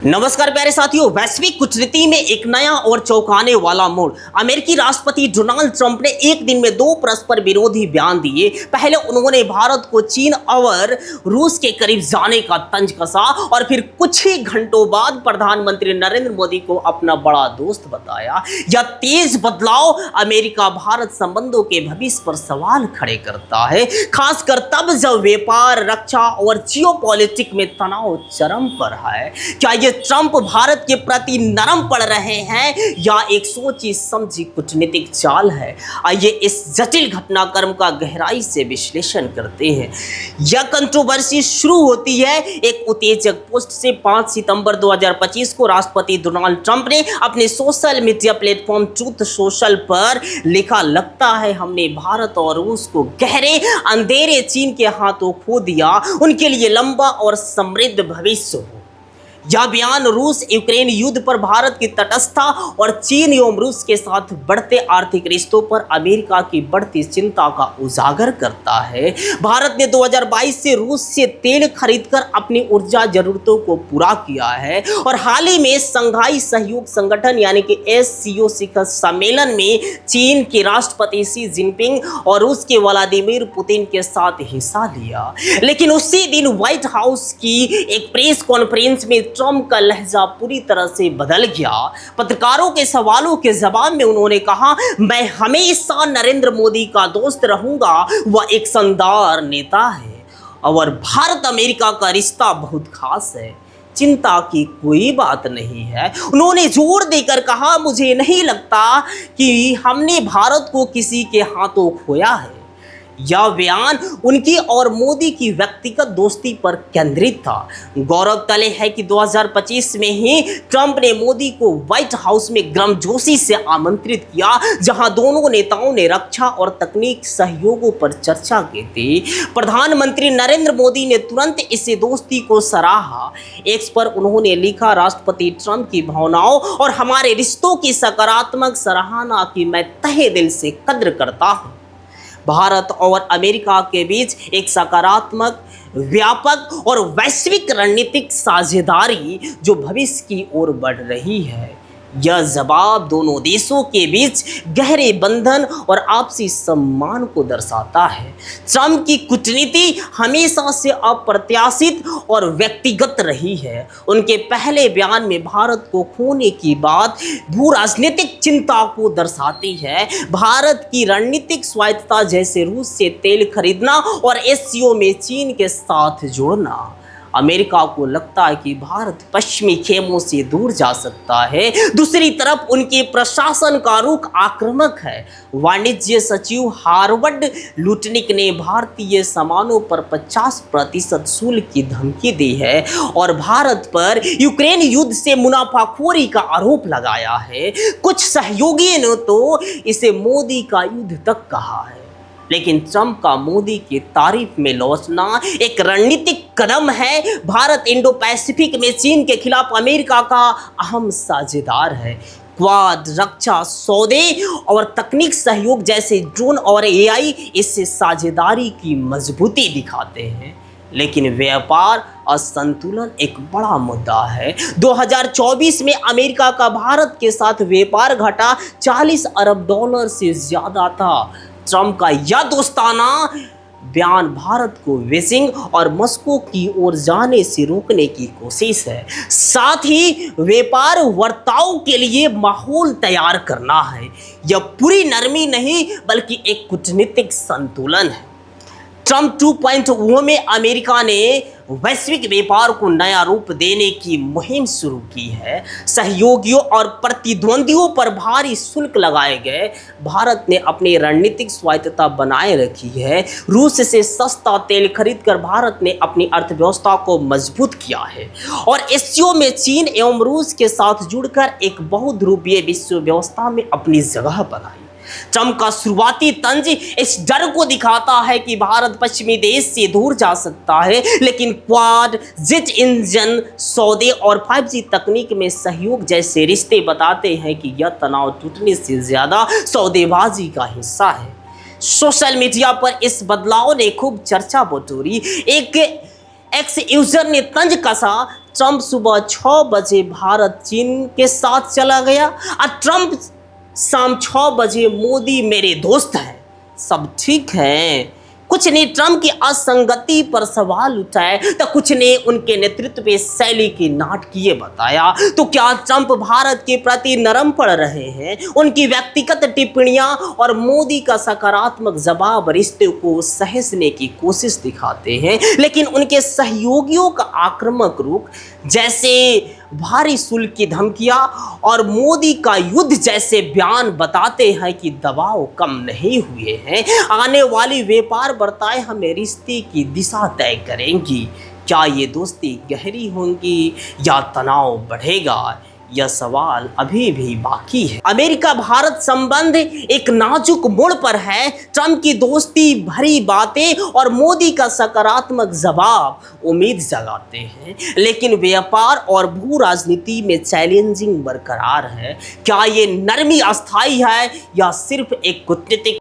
नमस्कार प्यारे साथियों, वैश्विक कूटनीति में एक नया और चौंकाने वाला मोड़। अमेरिकी राष्ट्रपति डोनाल्ड ट्रंप ने एक दिन में दो परस्पर विरोधी बयान दिए। पहले उन्होंने भारत को चीन और रूस के करीब जाने का तंज कसा और फिर कुछ ही घंटों बाद प्रधानमंत्री नरेंद्र मोदी को अपना बड़ा दोस्त बताया। यह तेज बदलाव अमेरिका भारत संबंधों के भविष्य पर सवाल खड़े करता है, खासकर तब जब व्यापार, रक्षा और जियोपॉलिटिक्स में तनाव चरम पर है। क्या ये ट्रंप भारत के प्रति नरम पड़ रहे हैं या एक सोची समझी कूटनीतिक चाल है? आइए इस जटिल घटनाक्रम का गहराई से विश्लेषण करते हैं। यह कंट्रोवर्सी शुरू होती है एक उत्तेजक पोस्ट से। 5 सितंबर 2025 को राष्ट्रपति डोनाल्ड ट्रंप ने अपने social media platform truth social पर लिखा, लगता है हमने भारत और रूस को गहरे अंधेरे चीन के हाथों खो दिया, उनके लिए लंबा और समृद्ध भविष्य हो। यह बयान रूस यूक्रेन युद्ध पर भारत की तटस्थता और चीन एवं रूस के साथ बढ़ते आर्थिक रिश्तों पर अमेरिका की बढ़ती चिंता का उजागर करता है। भारत ने 2022 से रूस से तेल खरीदकर अपनी ऊर्जा जरूरतों को पूरा किया है और हाल ही में शंघाई सहयोग संगठन यानी कि SCO शिखर सम्मेलन में चीन के राष्ट्रपति शी जिनपिंग और रूस के व्लादिमीर पुतिन के साथ हिस्सा लिया। लेकिन उसी दिन व्हाइट हाउस की एक प्रेस कॉन्फ्रेंस में ट्रंप का लहजा पूरी तरह से बदल गया। पत्रकारों के सवालों के जवाब में उन्होंने कहा, मैं हमेशा नरेंद्र मोदी का दोस्त रहूंगा, वह एक शानदार नेता है और भारत अमेरिका का रिश्ता बहुत खास है, चिंता की कोई बात नहीं है। उन्होंने जोर देकर कहा, मुझे नहीं लगता कि हमने भारत को किसी के हाथों खोया है। यह बयान उनकी और मोदी की व्यक्तिगत दोस्ती पर केंद्रित था। गौरव तलब है कि 2025 में ही ट्रंप ने मोदी को व्हाइट हाउस में गर्मजोशी से आमंत्रित किया, जहां दोनों नेताओं ने रक्षा और तकनीक सहयोगों पर चर्चा की थी। प्रधानमंत्री नरेंद्र मोदी ने तुरंत इस दोस्ती को सराहा। एक्स पर उन्होंने लिखा, राष्ट्रपति ट्रंप की भावनाओं और हमारे रिश्तों की सकारात्मक सराहना की मैं तहे दिल से कद्र करता हूँ। भारत और अमेरिका के बीच एक सकारात्मक, व्यापक और वैश्विक रणनीतिक साझेदारी जो भविष्य की ओर बढ़ रही है। यह जवाब दोनों देशों के बीच गहरे बंधन और आपसी सम्मान को दर्शाता है। ट्रंप की कूटनीति हमेशा से अप्रत्याशित और व्यक्तिगत रही है। उनके पहले बयान में भारत को खोने की बात भू राजनीतिक चिंता को दर्शाती है। भारत की रणनीतिक स्वायत्तता, जैसे रूस से तेल खरीदना और SCO में चीन के साथ जोड़ना। अमेरिका को लगता है कि भारत पश्चिमी खेमों से दूर जा सकता है। दूसरी तरफ उनके प्रशासन का रुख आक्रामक है। वाणिज्य सचिव हार्वर्ड लुटनिक ने भारतीय सामानों पर 50% शुल्क की धमकी दी है और भारत पर यूक्रेन युद्ध से मुनाफाखोरी का आरोप लगाया है। कुछ सहयोगियों ने तो इसे मोदी का युद्ध तक कहा है। लेकिन ट्रंप का मोदी की तारीफ में लौटना एक रणनीतिक कदम है। भारत इंडो पैसिफिक में चीन के खिलाफ अमेरिका का अहम साझेदार है। क्वाड, रक्षा सौदे और तकनीक सहयोग जैसे ड्रोन और AI इससे साझेदारी की मजबूती दिखाते हैं। लेकिन व्यापार असंतुलन एक बड़ा मुद्दा है। 2024 में अमेरिका का भारत के साथ व्यापार घटा $40 अरब से ज्यादा था। ट्रंप का यह दोस्ताना बयान भारत को बीजिंग और मॉस्को की ओर जाने से रोकने की कोशिश है। साथ ही व्यापार वार्ताओं के लिए माहौल तैयार करना है। यह पूरी नरमी नहीं बल्कि एक कूटनीतिक संतुलन है। ट्रंप 2.0 में अमेरिका ने वैश्विक व्यापार को नया रूप देने की मुहिम शुरू की है। सहयोगियों और प्रतिद्वंदियों पर भारी शुल्क लगाए गए। भारत ने अपनी रणनीतिक स्वायत्तता बनाए रखी है। रूस से सस्ता तेल खरीदकर भारत ने अपनी अर्थव्यवस्था को मजबूत किया है और SCO में चीन एवं रूस के साथ जुड़कर एक बहुध्रुवीय विश्व व्यवस्था में अपनी जगह बनाई। ट्रंप का शुरुआती तंज इस डर को दिखाता है कि भारत पश्चिमी देश से दूर जा सकता है, लेकिन क्वाड, जेट इंजन सौदे और 5G तकनीक में सहयोग जैसे रिश्ते बताते हैं कि यह तनाव टूटने से ज्यादा सौदेबाजी का हिस्सा है। सोशल मीडिया पर इस बदलाव ने खूब चर्चा बटोरी। एक एक्स यूजर ने तंज कसा, ट्रंप सुबह 6 बजे भारत चीन के साथ चला गया और ट्रंप शाम 6 बजे मोदी मेरे दोस्त हैं, सब ठीक है। कुछ ने ट्रंप की असंगति पर सवाल उठाए तो कुछ ने उनके नेतृत्व पे शैली की नाटकीय बताया। तो क्या ट्रंप भारत के प्रति नरम पड़ रहे हैं? उनकी व्यक्तिगत टिप्पणियां और मोदी का सकारात्मक जवाब रिश्ते को सहेजने की कोशिश दिखाते हैं, लेकिन उनके सहयोगियों का आक्रामक रुख, जैसे भारी शुल्क की धमकियां और मोदी का युद्ध जैसे बयान बताते हैं कि दबाव कम नहीं हुए हैं। आने वाली व्यापार वार्ताएं हमें रिश्ते की दिशा तय करेंगी। क्या ये दोस्ती गहरी होंगी या तनाव बढ़ेगा, यह सवाल अभी भी बाकी है। अमेरिका भारत संबंध एक नाजुक मोड़ पर है। ट्रंप की दोस्ती भरी बातें और मोदी का सकारात्मक जवाब उम्मीद जगाते हैं, लेकिन व्यापार और भू राजनीति में चैलेंजिंग बरकरार है। क्या ये नरमी अस्थायी है या सिर्फ एक कूटनीतिक